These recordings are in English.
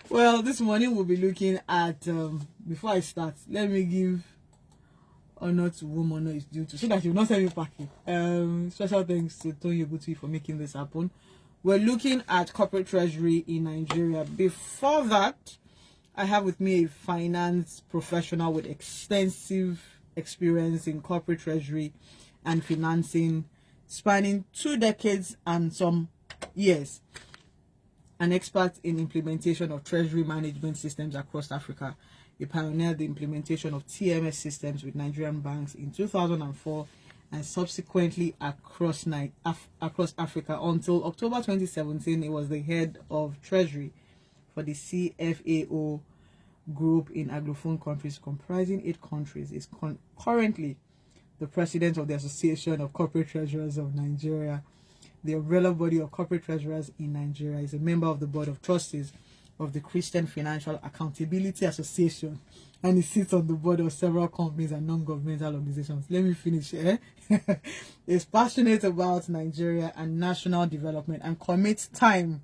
Well, this morning we'll be looking at, before I start, let me give honor to whom honor is due to, so that you'll not send me packing. Special thanks to Tony Oguti for making this happen. We're looking at corporate treasury in Nigeria. Before that, I have with me a finance professional with extensive experience in corporate treasury and financing, spanning 2 decades and some years. An expert in implementation of treasury management systems across Africa. He pioneered the implementation of TMS systems with Nigerian banks in 2004 and subsequently across Africa until October 2017. He was the head of treasury for the CFAO group in Anglophone countries, comprising 8 countries. Is currently the president of the Association of Corporate Treasurers of Nigeria. The umbrella body of corporate treasurers in Nigeria. Is a member of the board of trustees of the Christian Financial Accountability Association, and he sits on the board of several companies and non-governmental organizations. Let me finish. He's passionate about Nigeria and national development and commits time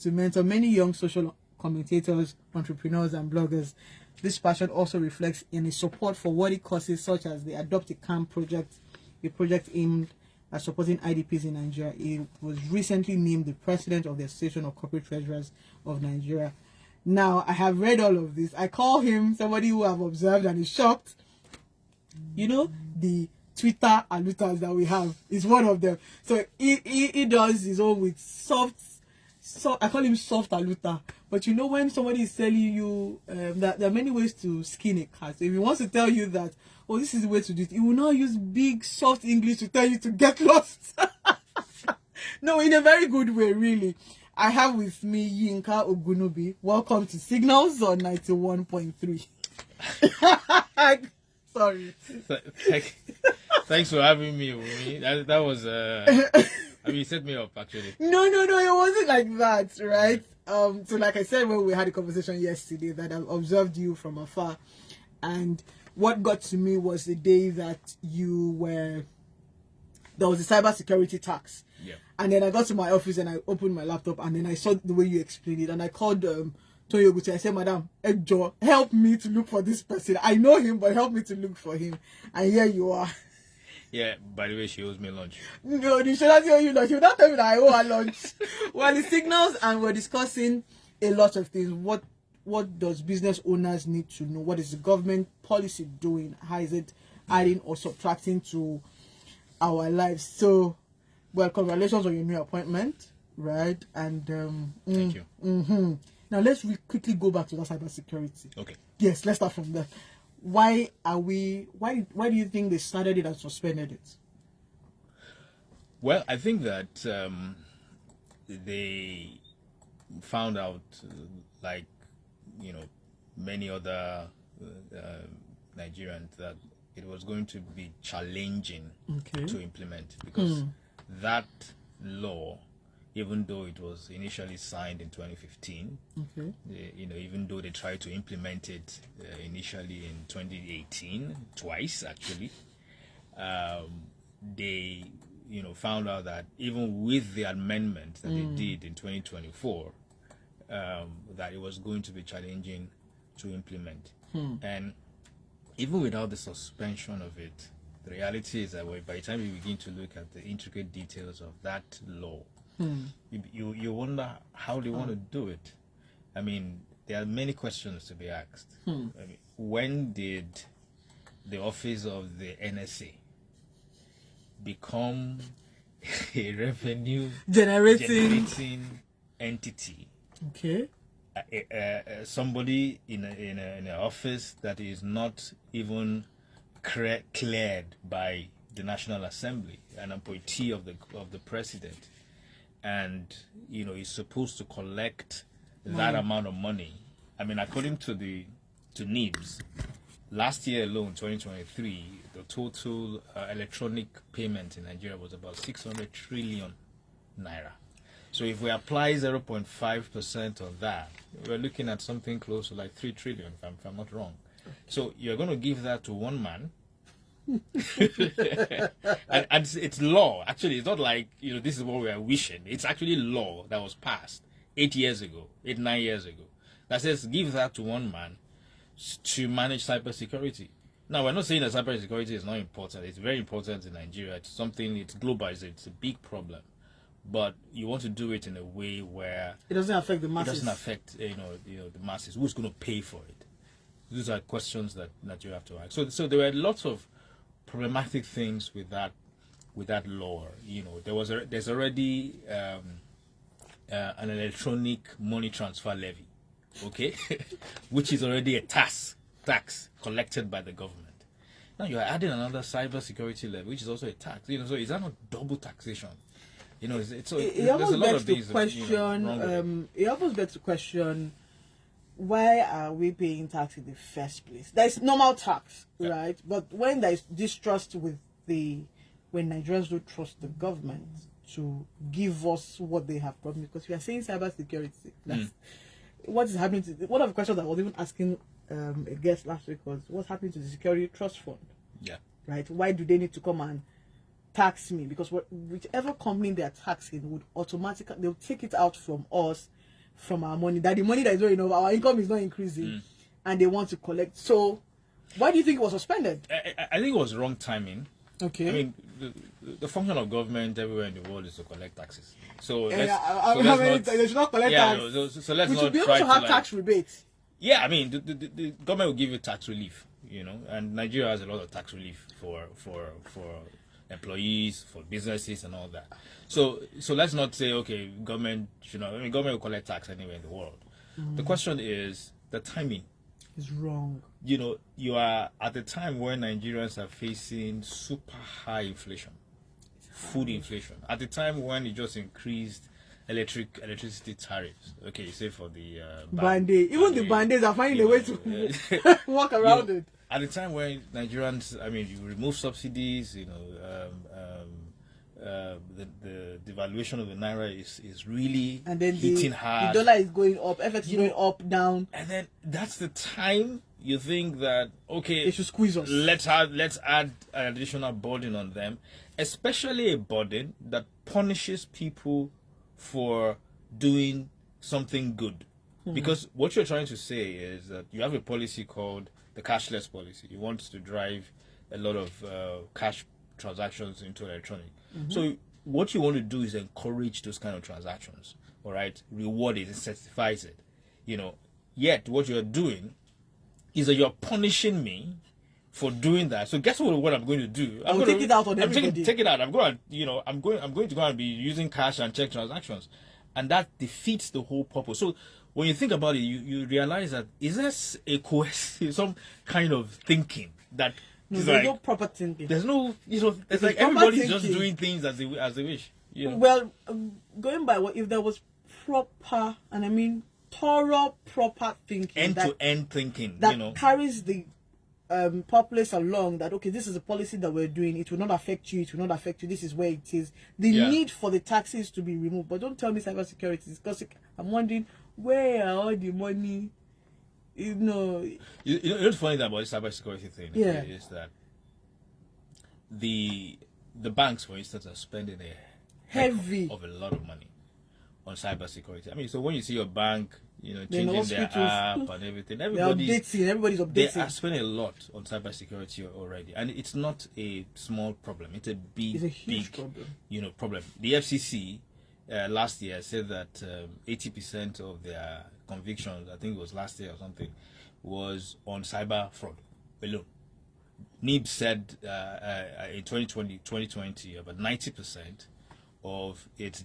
to mentor many young social commentators, entrepreneurs, and bloggers. This passion also reflects in his support for worthy causes such as the Adopt a Camp project, a project aimed at supporting IDPs in Nigeria. He was recently named the president of the Association of Corporate Treasurers of Nigeria. Now, I have read all of this. I call him somebody who I've observed and is shocked. You know, the Twitter alutas that we have is one of them. So he does his own with I call him soft aluta. But you know, when somebody is telling you that there are many ways to skin a cat. So if he wants to tell you that, oh, this is the way to do it, he will not use big soft English to tell you to get lost. No, in a very good way, really. I have with me Yinka Ogunnubi. Welcome to Signals on 91.3. Sorry. Thanks for having me. That was I mean, you set me up actually. No, it wasn't like that, right? So like I said when we had a conversation yesterday, that I observed you from afar, and what got to me was the day that there was a cybersecurity tax. Yeah. And then I got to my office and I opened my laptop and then I saw the way you explained it, and I called Tony Oguti. I said, Madam, Ejo, help me to look for this person. I know him, but help me to look for him. And here you are. Yeah, by the way, she owes me lunch. No, she not owe you lunch. She will not tell me that I owe her lunch. Well, the signals, and we're discussing a lot of things. What does business owners need to know? What is the government policy doing? How is it adding or subtracting to our lives? So, well, congratulations on your new appointment, right? And thank you. Now let's quickly go back to that cybersecurity. Okay. Yes, let's start from there. Why do you think they started it and suspended it? Well, I think that they found out, like, you know, many other Nigerians, that it was going to be challenging to implement, because that law, even though it was initially signed in 2015, even though they tried to implement it initially in 2018, twice actually, they found out that even with the amendment that they did in 2024, that it was going to be challenging to implement. And even without the suspension of it, the reality is that by the time you begin to look at the intricate details of that law, you wonder how they want to do it. I mean, there are many questions to be asked. I mean, when did the office of the NSA become a revenue generating entity? Okay. Somebody in an office that is not even cleared by the National Assembly, an appointee of the president, and is supposed to collect that amount of money. I mean, according to NIBS, last year alone, 2023, the total electronic payment in Nigeria was about 600 trillion naira. So if we apply 0.5% on that, we're looking at something close to like 3 trillion, if I'm not wrong. So you're going to give that to one man. and it's law. Actually, it's not like, this is what we are wishing. It's actually law that was passed 8 years ago, 9 years ago, that says give that to one man to manage cybersecurity. Now, we're not saying that cybersecurity is not important. It's very important in Nigeria. It's something, it's global, it's a big problem. But you want to do it in a way where it doesn't affect the masses. It doesn't affect the masses. Who's going to pay for it? These are questions that you have to ask. So there were lots of problematic things with that law. There's already an electronic money transfer levy, okay, which is already a tax collected by the government. Now you are adding another cybersecurity levy, which is also a tax. So is that not double taxation? There's a lot of things. It almost begs to question, why are we paying tax in the first place? There's normal tax, right? But when there's distrust when Nigerians don't trust the government to give us what they have promised, because we are saying cybersecurity. That's what is happening to one of the questions I was even asking a guest last week was, what's happening to the security trust fund? Yeah. Right? Why do they need to come and tax me? Because whichever company they are taxing would automatically, they'll take it out from us, from our money, that the money that is not enough, our income is not increasing, and they want to collect. So why do you think it was suspended? I think it was wrong timing. Okay. I mean, the function of government everywhere in the world is to collect taxes. So they should not collect tax. So let's we not should be able try to have like, tax rebates. Yeah, I mean, the government will give you tax relief, and Nigeria has a lot of tax relief for employees, for businesses, and all that. So let's not say, okay, government will collect tax anywhere in the world. The question is the timing. It's wrong. You are at the time when Nigerians are facing super high inflation, food inflation. At the time when it just increased electricity tariffs. Okay, say for the Band-Aid. Even the Band-Aids are finding a way to walk around it. At the time when Nigerians, you remove subsidies, the devaluation of the naira is really and then hitting hard. The dollar is going up, FX is going up, down. And then that's the time you think that, okay, they should squeeze us. Let's add an additional burden on them, especially a burden that punishes people for doing something good. Because what you're trying to say is that you have a policy called the cashless policy. You want to drive a lot of cash transactions into electronic. So what you want to do is encourage those kind of transactions, all right? Reward it, incentivize it, Yet what you're doing is that you're punishing me for doing that. So guess what I'm going to do? I'm going to take it out on everybody. Take it out. I'm going to go and be using cash and check transactions, and that defeats the whole purpose. So when you think about it, you realize that is this a cohesive, some kind of thinking that. No, there's no proper thinking. There's no, it's like everybody's just doing things as they wish. Well, going by if there was proper, and I mean thorough, proper thinking, end-to-end thinking, that carries the populace along. That okay, this is a policy that we're doing. It will not affect you. It will not affect you. This is where it is. The need for the taxes to be removed. But don't tell me cybersecurity, because I'm wondering where are all the money. You know what's funny about the cybersecurity thing is that the banks, for instance, are spending a heavy of a lot of money on cybersecurity. So when you see your bank, changing their app and everything, everybody's updating. They are spending a lot on cybersecurity already, and it's not a small problem. It's a huge problem. Problem. The FCC last year said that 80% of their convictions, I think it was last year or something, was on cyber fraud alone. NIB said in 2020 about 90% of its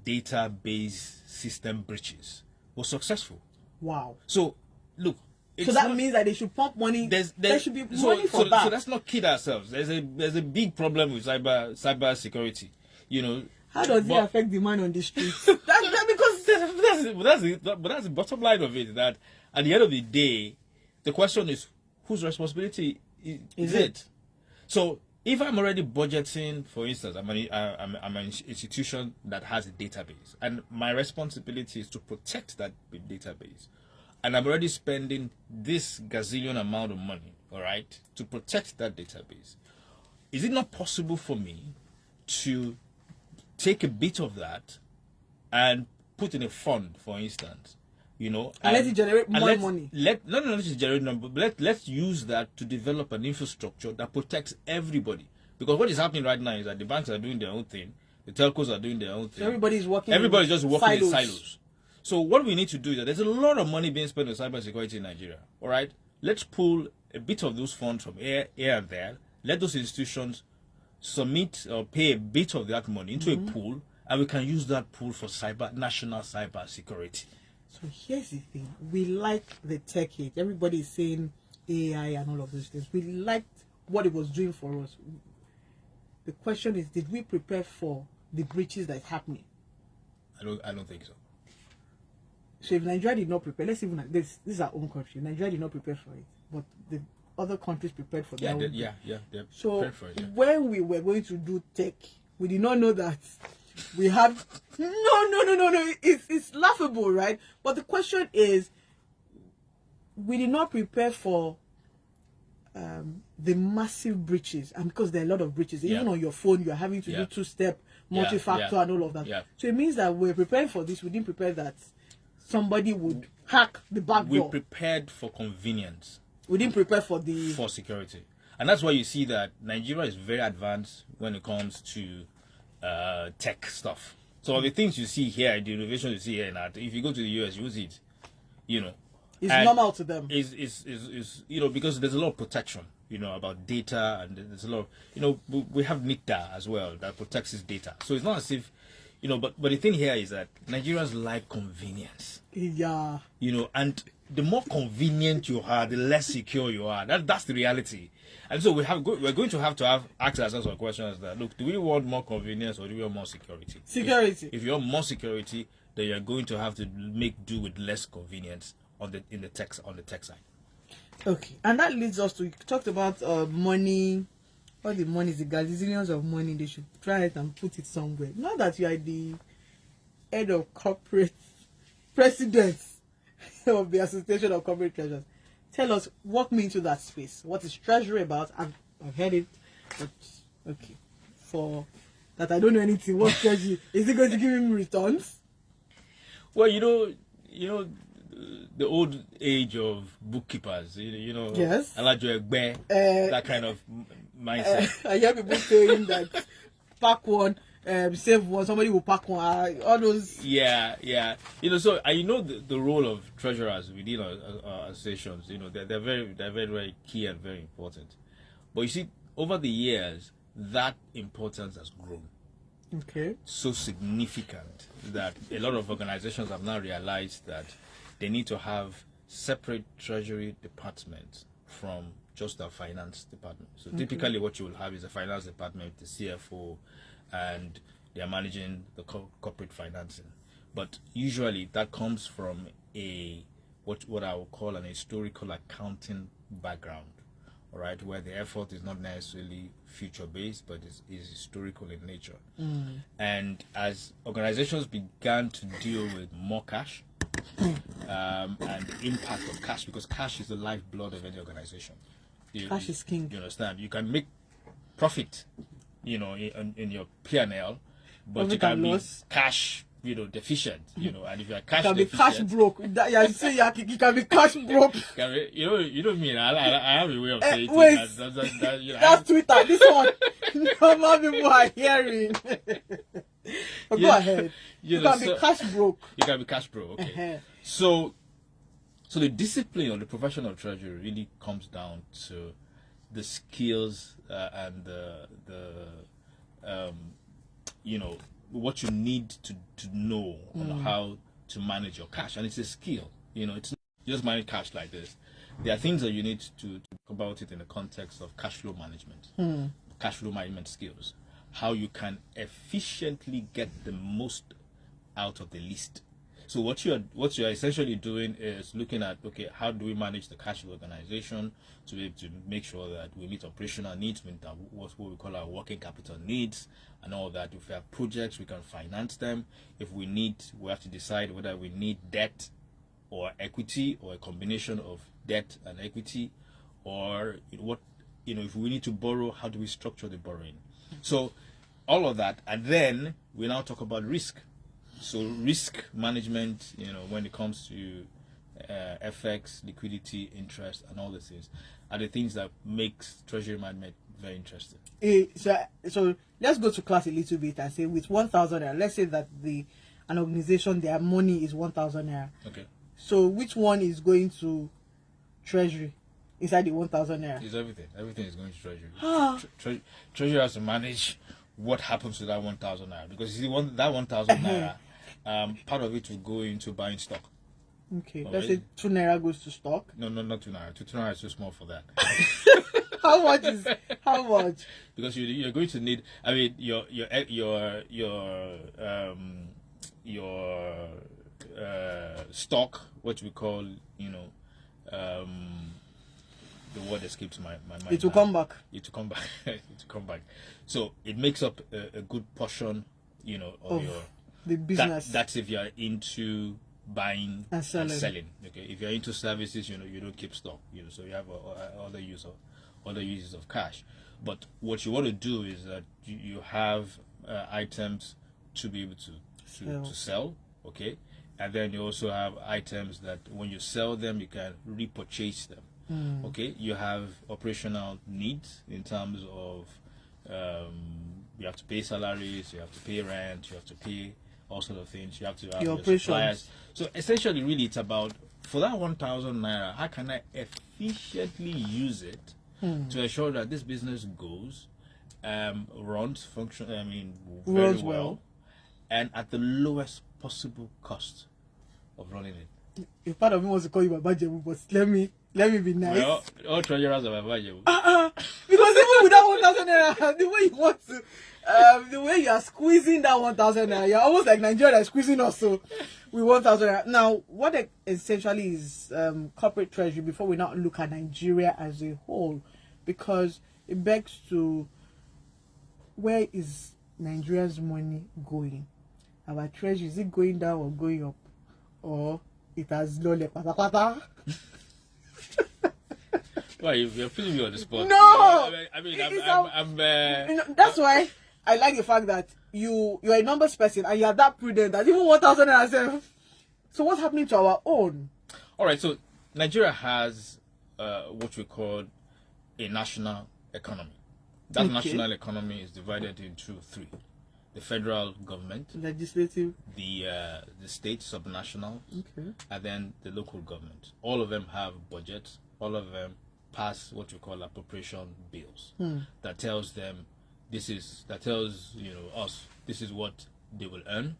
database system breaches was successful. Wow. So look, so that means that they should pump money. There should be money for that. So let's not kid ourselves. There's a big problem with cyber security. How does it affect the man on the streets? That's the bottom line of it. That at the end of the day, the question is whose responsibility is it? So if I'm already budgeting, for instance, I'm an institution that has a database, and my responsibility is to protect that database, and I'm already spending this gazillion amount of money, all right, to protect that database. Is it not possible for me to take a bit of that and put in a fund, for instance, you know, and let it generate more money. Not only to generate number, but let's use that to develop an infrastructure that protects everybody. Because what is happening right now is that the banks are doing their own thing, the telcos are doing their own thing. So everybody's working. Everybody's just working in silos. So what we need to do is that there's a lot of money being spent on cybersecurity in Nigeria. All right, let's pull a bit of those funds from here and there. Let those institutions submit or pay a bit of that money into a pool, and we can use that pool for national cyber security. So here's the thing: we like the tech age. Everybody is saying AI and all of those things. We liked what it was doing for us. The question is, did we prepare for the breaches that is happening? I don't think so. So if Nigeria did not prepare, let's even this is our own country. Nigeria did not prepare for it, but the other countries prepared for their own. So for it, when we were going to do tech, we did not know that we have no. It's laughable, right? But the question is, we did not prepare for the massive breaches, and because there are a lot of breaches, even on your phone, you are having to do two-step, multi-factor, and all of that. So it means that we're preparing for this. We didn't prepare that somebody would hack the back door. We prepared for convenience. We didn't prepare for security, and that's why you see that Nigeria is very advanced when it comes to tech stuff. So the things you see here, the innovations you see here, if you go to the US, you will see it. You know, it's normal to them. Is you know, because there's a lot of protection, you know, about data, and there's a lot of, you know, we have NICTA as well that protects its data. So it's not as if, you know, but the thing here is that Nigerians like convenience. Yeah. You know, and the more convenient you are, the less secure you are. That's the reality. And so we're going to have ask ourselves some questions that, look, do we want more convenience or do we want more security? Security. If you want more security, then you're going to have to make do with less convenience on the tech side. Okay, and that leads us to, you talked about money. All the money, the gazillions of money, they should try it and put it somewhere. Now that you are the head of corporate president of the Association of Corporate Treasurers, tell us, walk me into that space. What is Treasury about? I've heard it, but okay, for that I don't know anything. What's Treasury? Is it going to give him returns? Well, you know, the old age of bookkeepers, you know, yes, that kind of mindset. I hear people saying that pack one, save one, somebody will pack one, all those. Yeah. You know, so you know the role of treasurers within our associations. You know, they're very, very key and very important. But you see, over the years, that importance has grown. Okay. So significant that a lot of organizations have now realized that they need to have separate treasury departments from just the finance department. So typically what you will have is a finance department, the CFO, and they are managing the corporate financing. But usually that comes from what I would call an historical accounting background, all right, where the effort is not necessarily future-based, but is historical in nature. And as organizations began to deal with more cash, and the impact of cash, because cash is the lifeblood of any organization. Cash is king. You understand? You can make profit, you know, in your P&L, but you can be cash, you know, deficient, you know, and if you are cash deficient, be cash broke. You can be cash broke. You know me. I have a way of saying things. That, you know, that's Twitter. This one, normal people are hearing. But go ahead. You can be cash broke. You can be cash broke. Okay. So the discipline of the professional treasury really comes down to the skills and the you know, what you need to know on how to manage your cash, and it's a skill. You know, it's not just manage cash like this. There are things that you need to talk about it in the context of cash flow management, cash flow management skills, how you can efficiently get the most out of the least. So what you're essentially doing is looking at, okay, how do we manage the cash flow organization to be able to make sure that we meet operational needs, meet what we call our working capital needs, and all that. If we have projects, we can finance them. If we have to decide whether we need debt or equity, or a combination of debt and equity, or if we need to borrow, how do we structure the borrowing? So all of that, and then we now talk about risk. So risk management, when it comes to FX, liquidity, interest, and all the things, are the things that makes treasury management very interesting. So let's go to class a little bit and say with 1,000 naira, let's say that an organization, their money is 1,000 naira. Okay. So which one is going to treasury inside the 1,000 naira? It's everything. Everything is going to treasury. Treasury has to manage what happens to that 1,000 naira, because you see, that 1,000 naira, part of it will go into buying stock. Okay, let's say 2 naira goes to stock. No, not 2 naira. 2 naira is too small for that. How much? Because you're going to need. I mean, your stock, what we call, the word escapes my mind. It will come back. It will come back. It will come back. So it makes up a good portion, of your the business. That's if you're into buying and selling. Okay, if you're into services, you don't keep stock. So you have other uses of cash. But what you want to do is that you have items to be able to sell. Okay, and then you also have items that when you sell them, you can repurchase them. Okay, you have operational needs in terms of you have to pay salaries, you have to pay rent, you have to pay all sorts of things. You have to have your suppliers. So essentially, really, it's about, for that 1,000 naira, how can I efficiently use it to ensure that this business goes, runs very well, and at the lowest possible cost of running it. If part of me wants to call you Baba Jebu, but let me be nice. Well, all treasurers are Baba Jebu. Because even with that 1,000 naira, the way you want to, the way you are squeezing that 1,000 naira, you're almost like Nigeria is squeezing us with 1,000 naira. Now, what essentially is corporate treasury, before we now look at Nigeria as a whole, because it begs to, where is Nigeria's money going? Our treasury, is it going down or going up? Or it has low pata? Why, you're putting me on the spot? No! I'm that's why I like the fact that you're a numbers person and you're that prudent that even 1,000 and yourself. So what's happening to our own? All right, so Nigeria has what we call a national economy. That national economy is divided into three: the federal government, legislative, the state subnational, and then the local government. All of them have budgets. All of them pass what we call appropriation bills that tells them us this is what they will earn,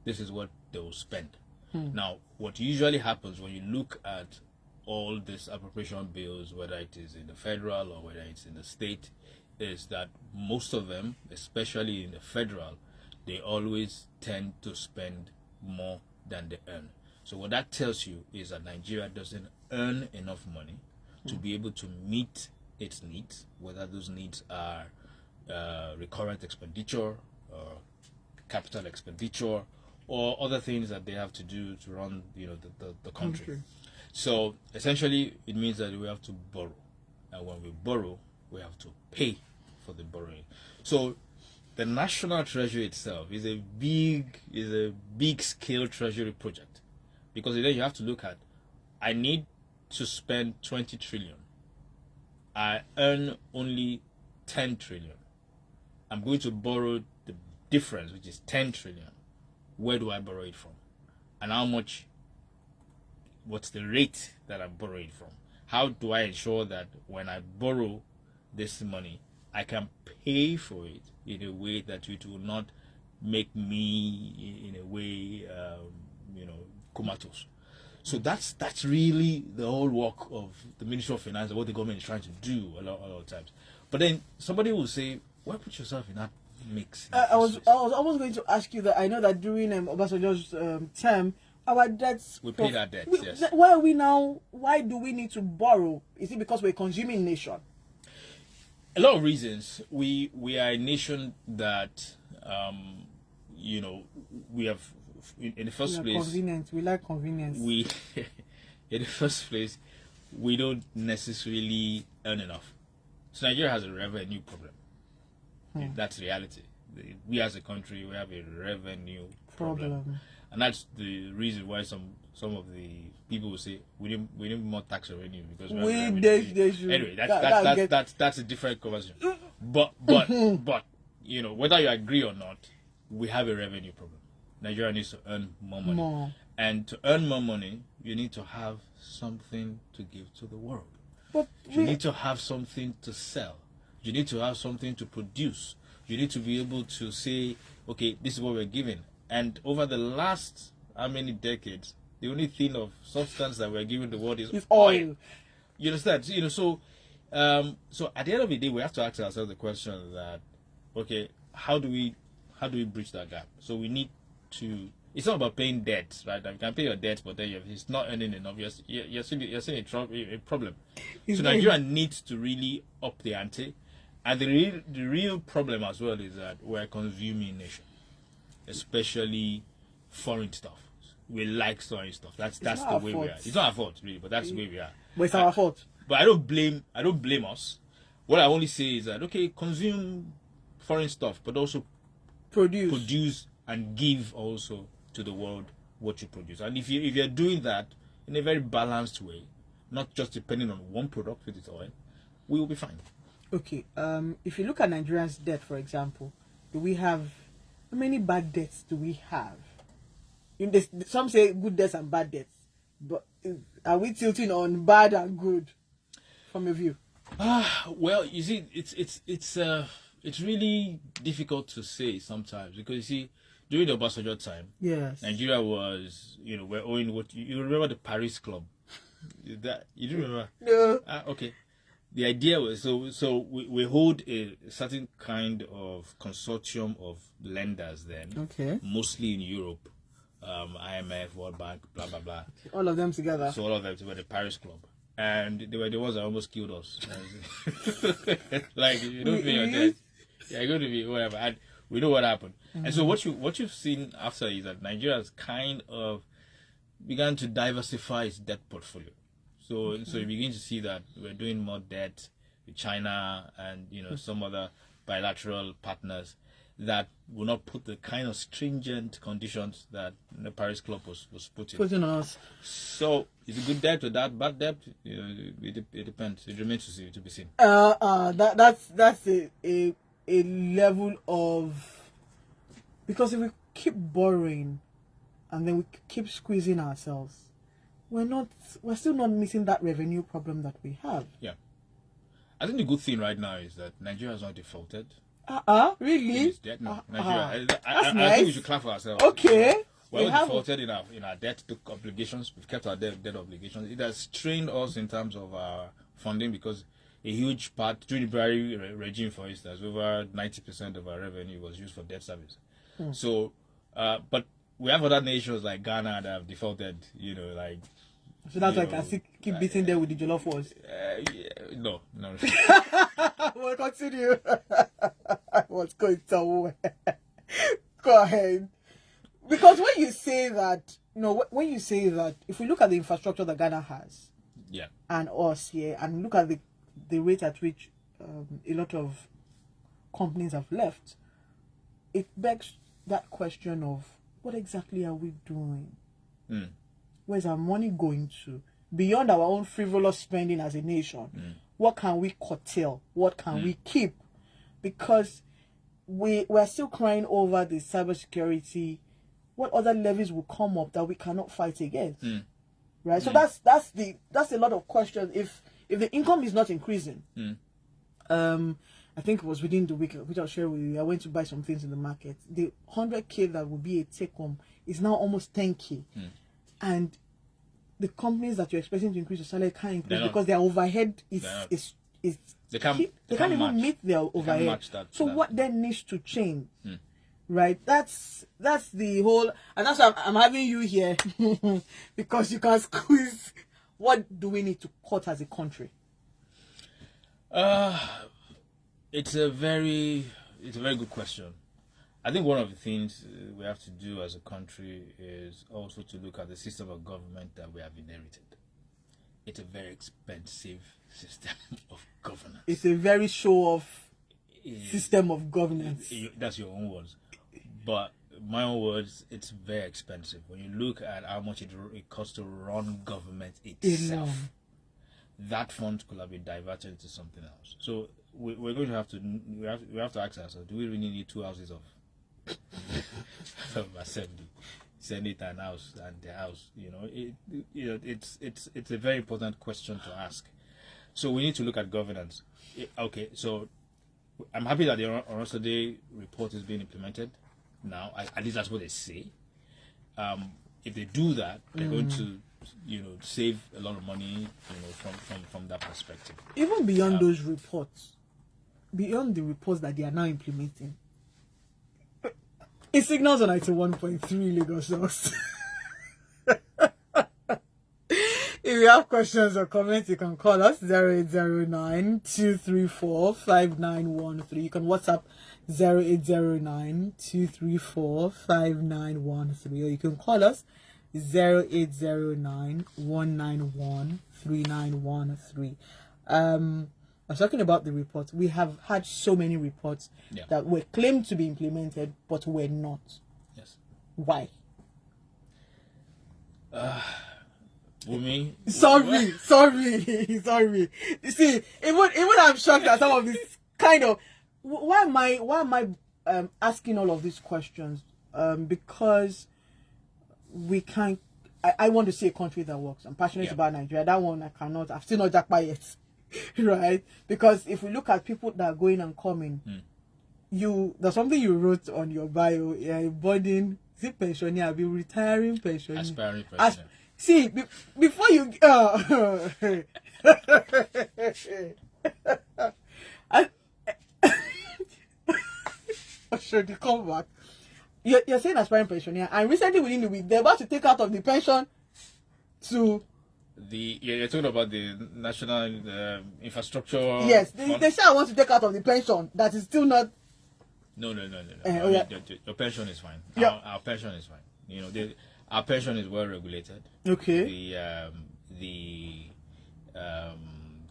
this is what they will spend. Now, what usually happens when you look at all these appropriation bills, whether it is in the federal or whether it's in the state, is that most of them, especially in the federal, they always tend to spend more than they earn. So what that tells you is that Nigeria doesn't earn enough money to be able to meet its needs, whether those needs are recurrent expenditure or capital expenditure or other things that they have to do to run the country. So essentially it means that we have to borrow, and when we borrow we have to pay for the borrowing. So the national treasury itself is a big scale treasury project, because then you have to look at, I need to spend 20 trillion. I earn only 10 trillion. I'm going to borrow the difference, which is 10 trillion. Where do I borrow it from? And how much? What's the rate that I'm borrowing from? How do I ensure that when I borrow this money, I can pay for it in a way that it will not make me, in a way, comatose? So that's really the whole work of the Ministry of Finance and what the government is trying to do a lot of times. But then somebody will say, why put yourself in that mix? I was almost going to ask you that. I know that during Obasanjo's term, our debts... We paid our debts, yes. Why do we need to borrow? Is it because we're a consuming nation? A lot of reasons. We are a nation that, we have... In the first place, convenience. We like convenience. In the first place, we don't necessarily earn enough. So Nigeria has a revenue problem. That's reality. We as a country, we have a revenue problem. And that's the reason why some of the people will say we need more tax revenue because they should. Anyway, that's a different conversation. But you know, whether you agree or not, we have a revenue problem. Nigeria needs to earn more money. And to earn more money, you need to have something to give to the world. But you need to have something to sell. You need to have something to produce. You need to be able to say, okay, this is what we're giving. And over the last how many decades, the only thing of substance that we're giving the world is oil. You understand? You know, so at the end of the day, we have to ask ourselves the question that, okay, how do we bridge that gap? So we need to. It's not about paying debts, right? You can pay your debts, but then it's not earning enough. You're seeing a problem. So Nigeria needs to really up the ante, and the real problem as well is that we're a consuming nation, especially foreign stuff. We like foreign stuff. That's the way we are. It's not our fault, really, but that's the way we are. But it's our fault. But I don't blame us. What I only say is that, okay, consume foreign stuff, but also produce and give also to the world what you produce. And if you're doing that in a very balanced way, not just depending on one product with its oil, we will be fine. Okay. If you look at Nigeria's debt, for example, how many bad debts do we have? Some say good debts and bad debts, but are we tilting on bad and good from your view? Well, you see, it's really difficult to say sometimes because you see, during the Obasanjo time, yes, Nigeria was, we're owing what you remember the Paris Club. That you do remember? No. Okay. The idea was so we hold a certain kind of consortium of lenders then, okay, mostly in Europe, IMF, World Bank, blah blah blah. All of them together. So all of them were the Paris Club, and they were the ones that almost killed us. Like you don't pay your debt, you're going to be whatever. And we know what happened. Mm-hmm. And so what you've seen after is that Nigeria has kind of began to diversify its debt portfolio. So you begin to see that we're doing more debt with China and some other bilateral partners that will not put the kind of stringent conditions that the Paris Club was putting on us. So is it good debt or that bad debt? It depends. It remains to be seen. That's a level of, because if we keep borrowing and then we keep squeezing ourselves, we're still not meeting that revenue problem that we have. Yeah, I think the good thing right now is that Nigeria has not defaulted. Really? No, Nigeria. I nice. think we should clap for ourselves. Okay. We haven't defaulted in our debt obligations. We've kept our debt obligations. It has strained us in terms of our funding because a huge part during the Buhari regime, for instance, over 90% of our revenue was used for debt service. So, but we have other nations like Ghana that have defaulted. So that's like I still keep beating them with the jollof wars. No. We'll continue. What's going somewhere? Go ahead. Because when you say that, if we look at the infrastructure that Ghana has, and us here, and look at the rate at which a lot of companies have left, it begs that question of what exactly are we doing? Where's our money going to? Beyond our own frivolous spending as a nation, what can we curtail? What can we keep? Because we're still crying over the cybersecurity. What other levies will come up that we cannot fight against? Right? So that's a lot of questions. If the income is not increasing, I think it was within the week, which I'll share with you. I went to buy some things in the market. The 100K that would be a take home is now almost 10K. And the companies that you're expecting to increase your salary can't increase because their overhead is they can't even meet their overhead. So what then needs to change? Right? That's the whole, and that's why I'm having you here because you can squeeze. What do we need to cut as a country? It's a very good question. I think one of the things we have to do as a country is also to look at the system of government that we have inherited. It's a very expensive system of governance. It's a very show-off system of governance. That's your own words. But my own words, it's very expensive. When you look at how much it costs to run government itself, that fund could have been diverted to something else. So we're going to have to ask ourselves: do we really need 2 houses of assembly, Senate and House and the House? It's a very important question to ask. So we need to look at governance. Okay, so I'm happy that the Oshodi report is being implemented now. At least that's what they say. If they do that, they're going to, save a lot of money, from that perspective. Even beyond those reports, beyond the reports that they are now implementing, it signals on 91.3 Lagos South. If you have questions or comments, you can call us 0809-234-5913. You can WhatsApp 0809-234-5913, or you can call us 0809-191-3913. I was talking about the reports. We have had so many reports that were claimed to be implemented, but were not. Yes. Why? Wumi? Sorry. You see, even I'm shocked at some of this kind of. Why am I asking all of these questions? Because we can't. I want to see a country that works. I'm passionate about Nigeria. That one I cannot. I've still not jackpot yet, right? Because if we look at people that are going and coming, there's something you wrote on your bio. Budding, is it pensioner? I'll be retiring pensioner. Aspiring pensioner. See, before you Oshodi, come back. You're saying aspiring pensioner, and recently within the week they're about to take out of the pension to you're talking about the national infrastructure. Yes, they say I want to take out of the pension that is still not. No. Your pension is fine. Yeah. Our pension is fine. Our pension is well regulated. Okay. The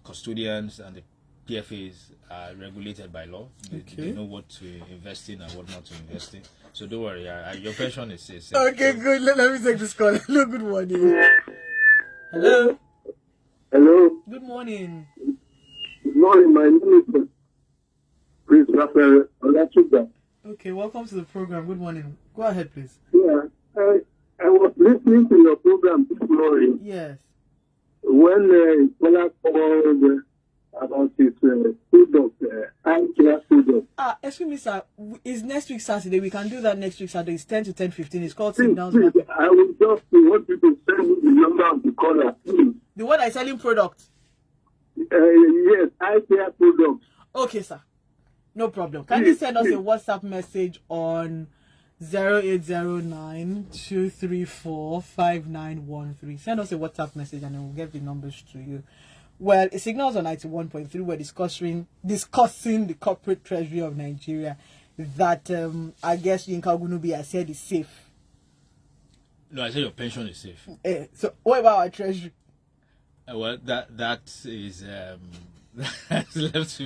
custodians and the PFAs are regulated by law. They know what to invest in and what not to invest in. So don't worry. Your pension is safe. Okay, good. Let me take this call. Hello, good morning. Hello. Hello. Good morning. Good morning. My name is Prince Raphael Olachuga. Okay, welcome to the program. Good morning. Go ahead, please. Yeah, I was listening to your program this morning. Yes. When Bola called about his product, eye care product. Excuse me, sir. Is next week Saturday? We can do that next week Saturday. It's 10 to 10:15. It's called Signals Please, Market. I will just want you to send me the number of the caller, please. The one that's selling product. Yes, eye care product. Okay, sir. No problem. Can you send us a WhatsApp message on 0809-234-5913? Send us a WhatsApp message and then we'll get the numbers to you. Well, it signals on 91.3. We're discussing the corporate treasury of Nigeria that I guess Yinka Ogunnubi has said is safe. No, I said your pension is safe. So what about our treasury? Well, that is that's left to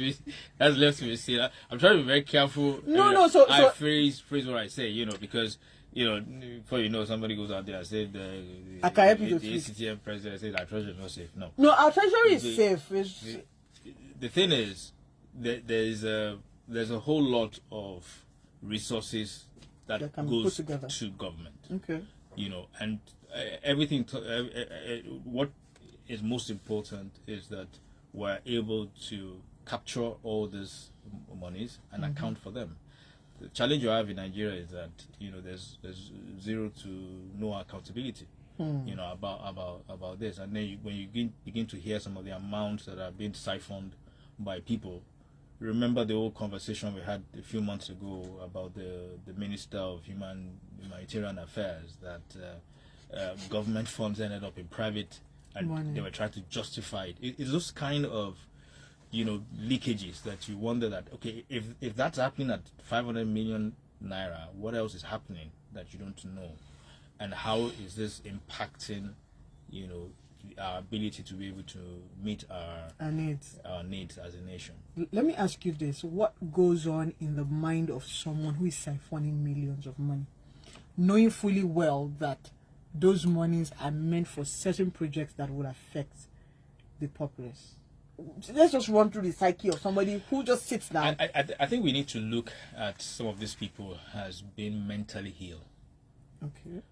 be seen. I'm trying to be very careful. So phrase what I say, because before somebody goes out there and says the ACTN president says our treasury is not safe. No, our treasury is safe. The thing is, there's a whole lot of resources that goes to government. Okay. And everything. What is most important is that we're able to capture all these monies and account for them. The challenge you have in Nigeria is that there's zero to no accountability about this, and then when you begin to hear some of the amounts that are being siphoned by people. Remember the old conversation we had a few months ago about the Minister of Humanitarian Affairs, that government funds ended up in private, and they were trying to justify it. It's those kind of leakages that you wonder that, okay, if that's happening at 500 million naira, what else is happening that you don't know, and how is this impacting our ability to be able to meet our needs as a nation? Let me ask you this: what goes on in the mind of someone who is siphoning millions of money? knowing fully well that those monies are meant for certain projects that would affect the populace? Let's just run through the psyche of somebody who just sits down. I think we need to look at some of these people as being mentally ill. Okay.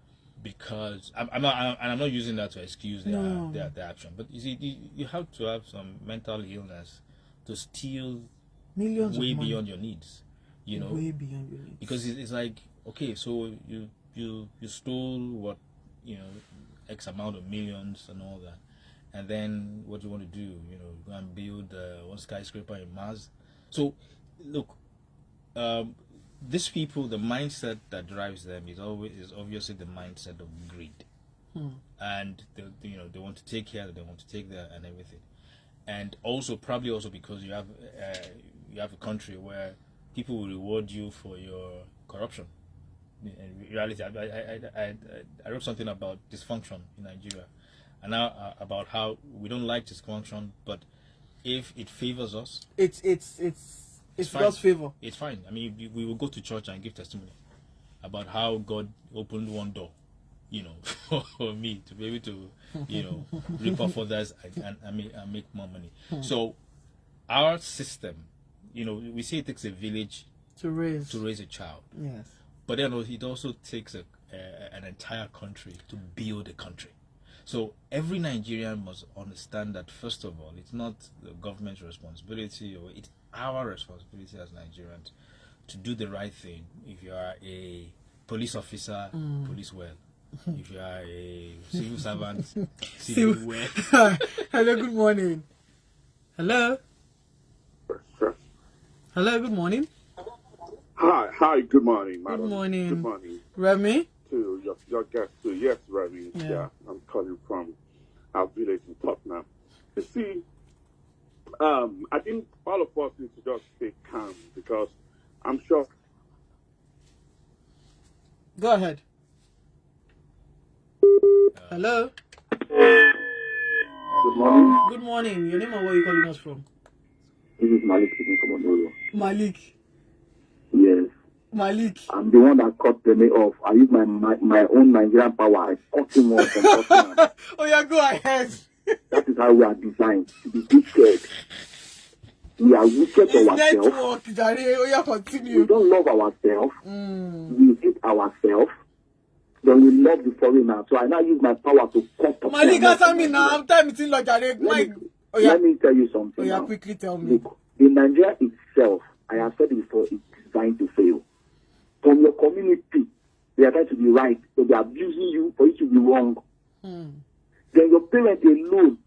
Because I'm not using that to excuse their action, but you see, you have to have some mental illness to steal Millions way of money. beyond your needs, you know. Way beyond your needs. Because it's like, okay, so you stole what, you know, X amount of millions and all that, and then what do you want to do? You know, go and build one skyscraper in Mars. So, look, these people, the mindset that drives them is obviously the mindset of greed, and they want to take here, they want to take there, and everything, and also probably also because you have a country where people will reward you for your corruption. In reality, I wrote something about dysfunction in Nigeria, and now about how we don't like dysfunction, but if it favors us, It's fine. God's favor. It's fine. I mean, we will go to church and give testimony about how God opened one door, you know, for me to be able to, you know, rip off others and make more money. So our system, you know, we say it takes a village To raise a child. Yes. But then it also takes an entire country to build a country. So every Nigerian must understand that, first of all, it's not the government's responsibility, or it's our responsibility as Nigerians to do the right thing. If you are a police officer, police well. If you are a civil servant, civil well. Hello, good morning. Hello. Hello, good morning. Hi, good morning, madam. Good morning. Good morning Remy? to your guest too. Yes, Remy. Yeah, I'm calling from our village in Tottenham. You see, I think all of us need to just stay calm, because I'm sure. Go ahead. Hello. Good morning. Good morning. Your name and where you calling us from? This is Malik speaking from Oshodi. Malik. Yes. Malik. I'm the one that cut me off. I use my own Nigerian power. I cut him off from Tottenham. Oh yeah, go ahead. That is how we are designed to be wicked. We are wicked to It's ourselves. network, Jare. Oh yeah, We continue. don't love ourselves. We hate ourselves. Then we love the foreigner. So I now use my power to cut off. Malik, answer me now. Time it's in like Jare. Mike. Oh yeah. Let me tell you something. Oh yeah, now. quickly tell me. Look, the Nigeria itself, I have said it before, it's designed to fail. From your community, they are trying to be right, so they are abusing you for you to be wrong. Then your parents alone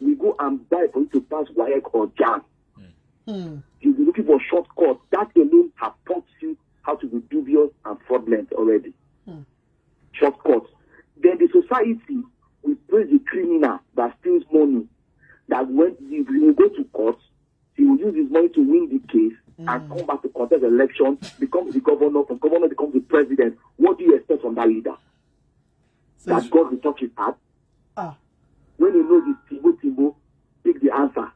will go and buy for you to pass WAEC or JAM. You'll be looking for shortcuts. That alone has taught you how to be dubious and fraudulent already. Shortcuts. Then the society will praise the criminal that steals money. That when he will go to court, he will use his money to win the case and come back to contest the election, becomes the governor, from governor becomes the president. What do you expect from that leader? So That God will touch his heart? Ah. When he knows it's Tibo, pick the answer.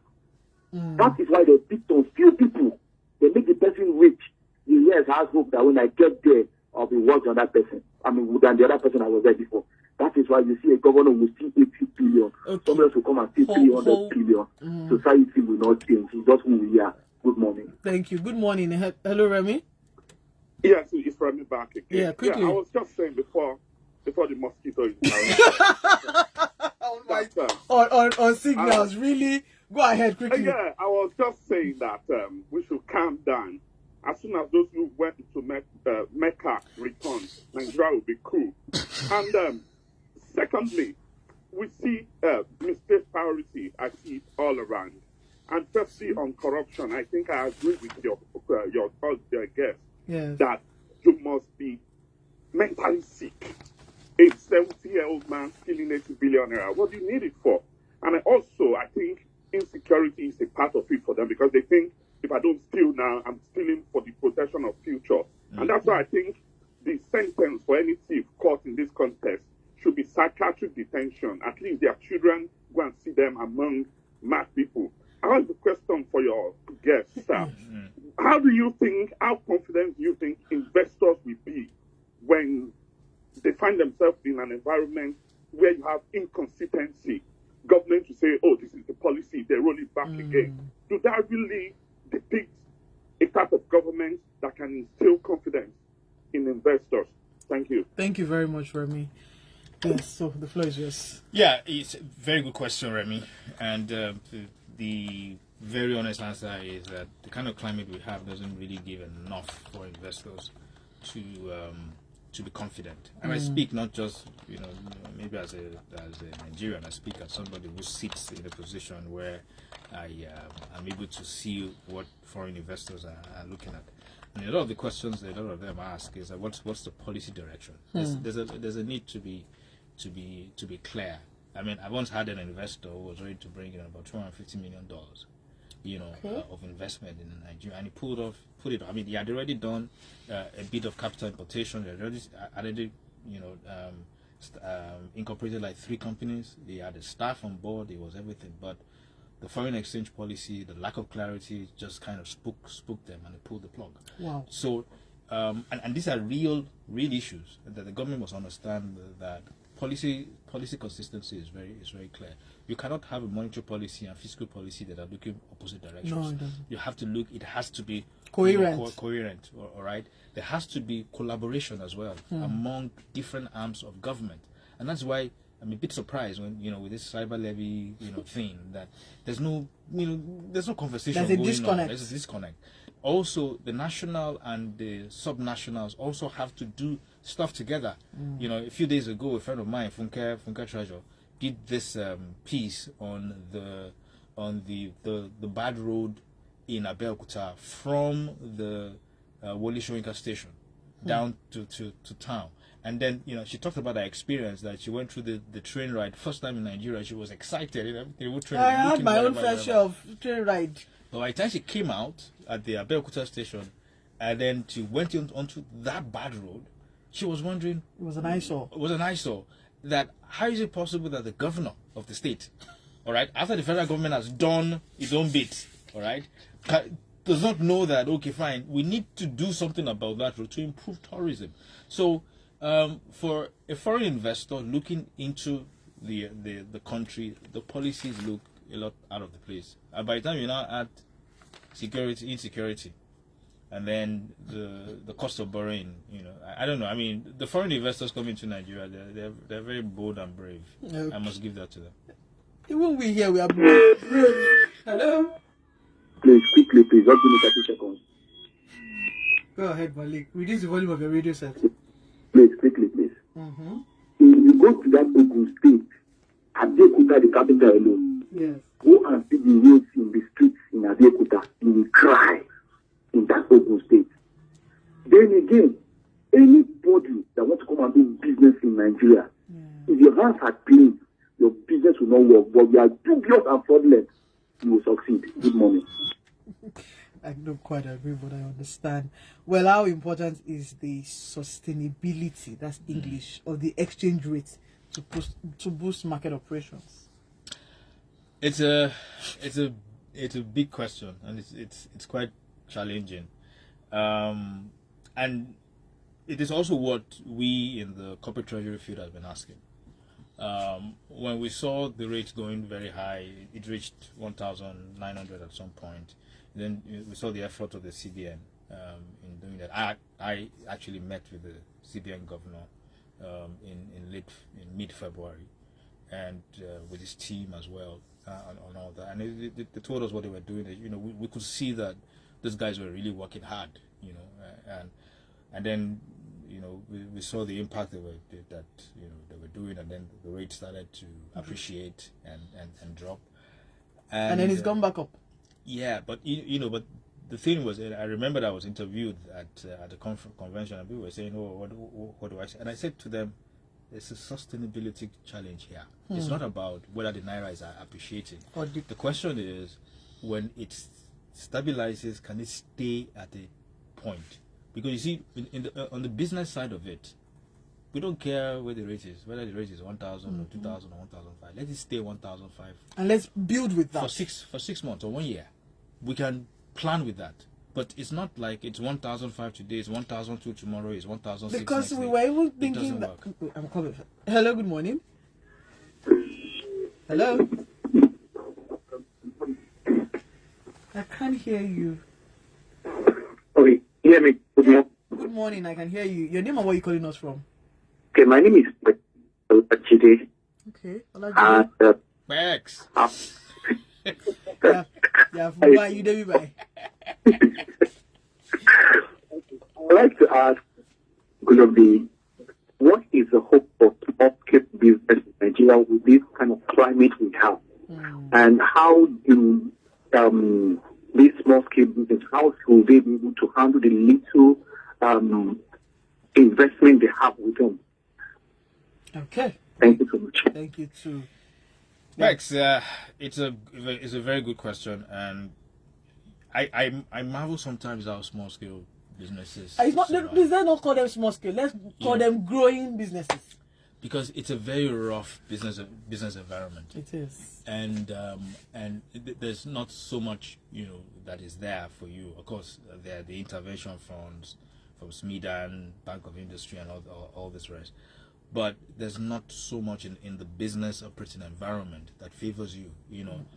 That is why they pick on few people. They make the person rich. The years has hope that when I get there, I'll be worse than that person. I mean, than the other person I was there before. That is why you see a governor will see 80 billion. Okay. Someone else will come and see 300 billion. Society will not change. It's just who we are. Good morning. Thank you. Good morning. Hello, Remy. Yes, it's Remy back again. Yeah, quickly. I was just saying before the mosquito is Oh my. On signals, really? Go ahead quickly. yeah, I was just saying that we should calm down. As soon as those who went to Mecca return, Nigeria will be cool. And secondly, we see misplaced priority. I see it all around. And firstly, on corruption, I think I agree with your guest that you must be mentally sick. A 70-year-old man stealing 80 billion naira. What do you need it for? And I think insecurity is a part of it for them, because they think, if I don't steal now, I'm stealing for the protection of future. And that's why I think the sentence for any thief caught in this context should be psychiatric detention. At least their children go and see them among mad people. I have a question for your guest, sir. How confident do you think investors will be when they find themselves in an environment where you have inconsistency. Government to say, oh, this is the policy, they roll it back again. Do that really depict a type of government that can instill confidence in investors? Thank you. Thank you very much, Remy. Yes, so the floor is yours. Yeah, it's a very good question, Remy. And the very honest answer is that the kind of climate we have doesn't really give enough for investors to be confident. And I speak not just, maybe as a Nigerian, I speak as somebody who sits in a position where I'm able to see what foreign investors are looking at. And a lot of the questions that a lot of them ask is that what's the policy direction? There's a need to be clear. I mean, I once had an investor who was ready to bring in about $250 million, of investment in Nigeria, and he pulled it. I mean, he had already done a bit of capital importation. He had already, incorporated like 3 companies. He had a staff on board. It was everything, but the foreign exchange policy, the lack of clarity, just kind of spooked them, and they pulled the plug. Wow. So, and these are real issues that the government must understand, that policy consistency is very clear. You cannot have a monetary policy and fiscal policy that are looking opposite directions. No, it doesn't. You have to look. It has to be coherent. Coherent. All right. There has to be collaboration as well among different arms of government, and that's why I'm a bit surprised when with this cyber levy thing, that there's no conversation There's a going disconnect. on. There's a disconnect. Also, the national and the subnationals also have to do stuff together. A few days ago, a friend of mine, Funke Treasure, did this piece on the bad road in Abeokuta from the Wole Soyinka station down to town. And then, she talked about her experience, that she went through the train ride. First time in Nigeria, she was excited. I had my own fair share of train ride. But by the time she came out at the Abeokuta station, and then she went onto that bad road, she was wondering... It was an eyesore. It was an eyesore. That how is it possible that the governor of the state, all right, after the federal government has done its own bit, all right, does not know that, okay, fine, we need to do something about that road to improve tourism. So... for a foreign investor looking into the country, the policies look a lot out of the place. And by the time you now add insecurity, and then the cost of borrowing, I don't know. I mean, the foreign investors coming to Nigeria, they're very bold and brave. Okay. I must give that to them. Even we here, we are brave. Hello? Please, quickly, please. Just give me 30 seconds. Go ahead, Malik. Reduce the volume of your radio set. Please, quickly, please. If you go to that Ogun state, Abeokuta, the capital alone, yes, go and see the roads in the streets in Abeokuta. You will cry in that Ogun state. Then again, anybody that wants to come and do business in Nigeria, if your hands are clean, your business will not work. But you are dubious and fraudulent, you will succeed. Good morning. I don't quite agree, but I understand. Well, how important is the sustainability, that's English, of the exchange rate to boost market operations? It's a big question, and it's quite challenging, and it is also what we in the corporate treasury field have been asking. When we saw the rates going very high, it reached 1,900 at some point. Then we saw the effort of the CBN in doing that. I actually met with the CBN governor in mid-February, and with his team as well on all that. And they told us what they were doing. We could see that those guys were really working hard. And then we saw the impact they were doing, and then the rate started to appreciate and drop. And then it's gone back up. Yeah, but but the thing was, I remember I was interviewed at the convention, and people were saying, "Oh, what do I say?" And I said to them, "There's a sustainability challenge here. It's not about whether the naira is appreciating. The question is, when it stabilizes, can it stay at a point? Because you see, on the business side of it, we don't care where the rate is, whether the rate is 1,000 or 2,000 or 1,005. Let it stay 1,005, and let's build with that for 6 months or 1 year. We can plan with that. But it's not like it's 1,005 today, it's 1,002 tomorrow, it's 1,006 Because next we day. were even It thinking doesn't that. work. I'm coming. Hello, good morning. Hello. I can't hear you. Okay, hear me. Good morning. Good morning. I can hear you. Your name and where you calling us from? Okay, my name is Oshodi. Okay. Max. Yeah. Why you David? Bye. I'd like to ask Ogunnubi, what is the hope for small-scale business in Nigeria with this kind of climate we have? And how do these small-scale business, how should they be able to handle the little investment they have with them? Okay. Thank you so much. Thank you too. Max, it's a very good question, and I marvel sometimes how small scale businesses. It's not. survive. Let's not call them small scale. Let's call them growing businesses. Because it's a very rough business environment. It is. And there's not so much that is there for you. Of course, there are the intervention funds from SMIDAN, Bank of Industry, and all this rest. But there's not so much in the business operating environment that favors you.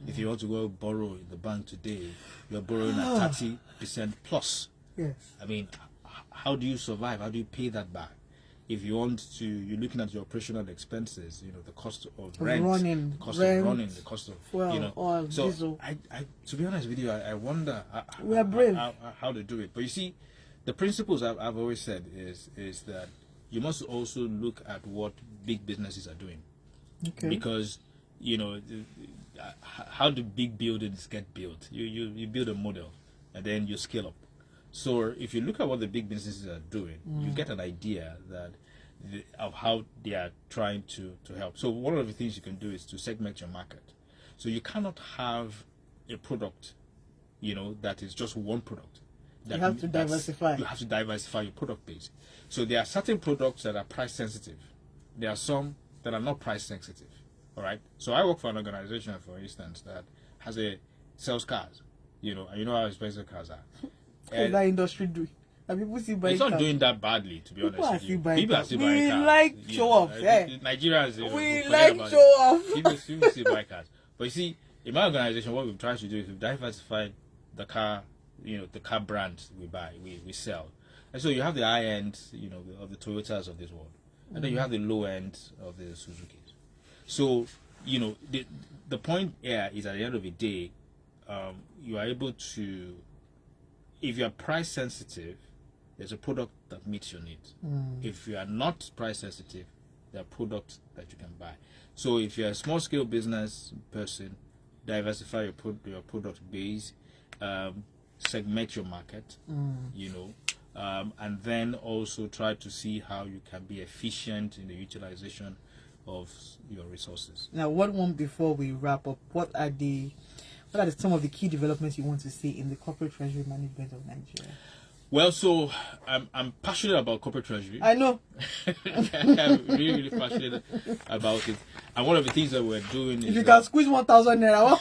If you want to go borrow in the bank today, you're borrowing at 30% plus. Yes. I mean, how do you survive? How do you pay that back? If you want to, you're looking at your operational expenses. The cost of rent, running, the cost of running, the cost of oil, So diesel. I, to be honest with you, I wonder We are brave. how to do it. But you see, the principles I've always said is that you must also look at what big businesses are doing. Okay. Because how do big buildings get built? You build a model and then you scale up. So if you look at what the big businesses are doing, you get an idea of how they are trying to help. So one of the things you can do is to segment your market. So you cannot have a product, that is just one product. You have to diversify. You have to diversify your product base. So there are certain products that are price sensitive. There are some that are not price sensitive. All right. So I work for an organization, for instance, that sells cars. And you know how expensive cars are. What's that industry doing? And people see buying It's not cars. doing that badly, to be People honest are with you. still buying People are cars. still We buying cars. like show off, eh? Nigerians, We forget like about show it. off. People still buy cars. But you see, in my organization, what we've tried to do is we've diversified the car, the car brands we buy, we sell. And so you have the high end, of the Toyotas of this world. And then you have the low end of the Suzukis. So, the point here is at the end of the day, you are able to, if you are price sensitive, there's a product that meets your needs. If you are not price sensitive, there are products that you can buy. So if you're a small scale business person, diversify your product base, segment your market, and then also try to see how you can be efficient in the utilization of your resources. Now, one before we wrap up, what are some of the key developments you want to see in the corporate treasury management of Nigeria? Well, so I'm passionate about corporate treasury. I know. I'm really passionate about it. And one of the things that we're doing if you can squeeze 1,000 naira,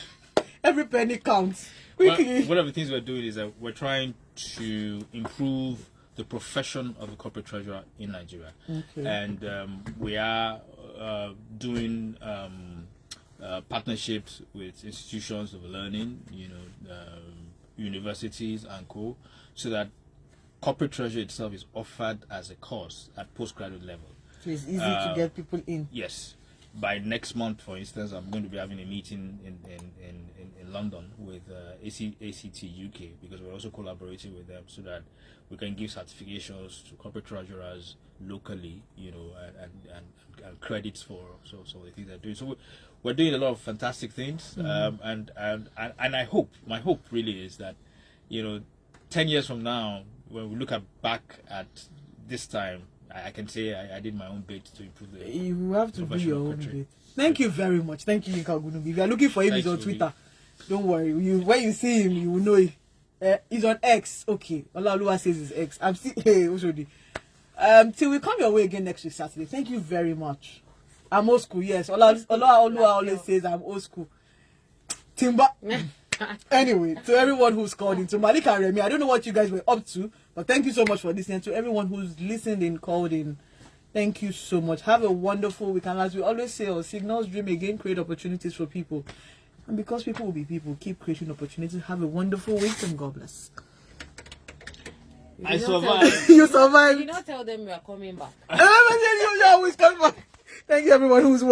every penny counts. Quickly. One of the things we're doing is that we're trying to improve the profession of the corporate treasurer in Nigeria. Okay. And we are doing partnerships with institutions of learning, universities and co, so that corporate treasury itself is offered as a course at postgraduate level. So it's easy to get people in. Yes. By next month, for instance, I'm going to be having a meeting in London with ACTN UK, because we're also collaborating with them so that we can give certifications to corporate treasurers locally, and credits for some of the things they're doing. So we're doing a lot of fantastic things, and I hope, my hope really is that 10 years from now, when we look back at this time, I can say I did my own bit to improve the. You have to do your own bit. Thank you very much. Thank you, Yinka Ogunnubi. If you are looking for him, he's on Twitter. Don't worry. When you see him, you will know it. He's on X. Okay. Olaoluwa says it's X. I'm still Oshodi. Till we come your way again next week Saturday. Thank you very much. I'm old school. Yes. Olaoluwa always says I'm old school. Timba. Anyway, to everyone who's called in, to Malik and Remy, I don't know what you guys were up to, but thank you so much for listening. To everyone who's listened and called in, thank you so much. Have a wonderful week. And as we always say, our signals dream again, create opportunities for people. And because people will be people, keep creating opportunities. Have a wonderful week and God bless. I survived. You survived. You not tell them you are coming back. You always come back. Thank you everyone who's watching.